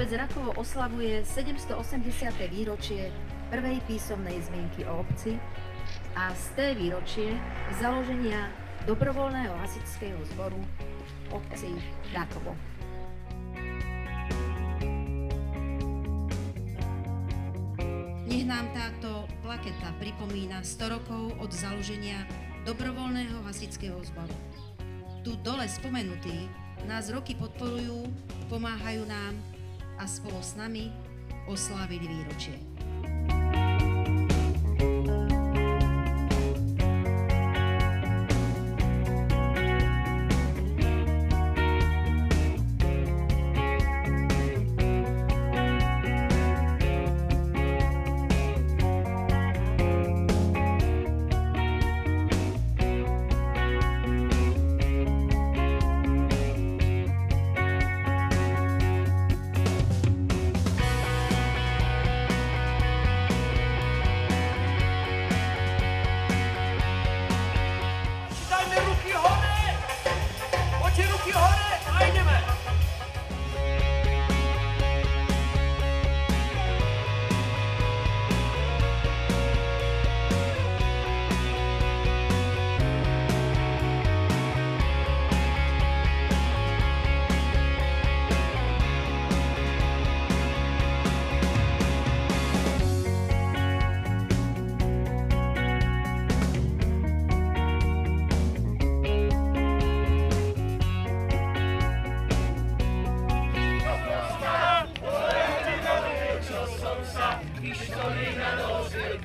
Obec Rakovo oslavuje 780. výročie prvej písomnej zmienky o obci a z té výročie založenia dobrovoľného hasičského zboru v obci Rakovo. Nech nám táto plaketa pripomína 100 rokov od založenia dobrovoľného hasičského zboru. Tu dole spomenutí nás roky podporujú, pomáhajú nám a spolu s nami oslávili výročie. Historii na nozy,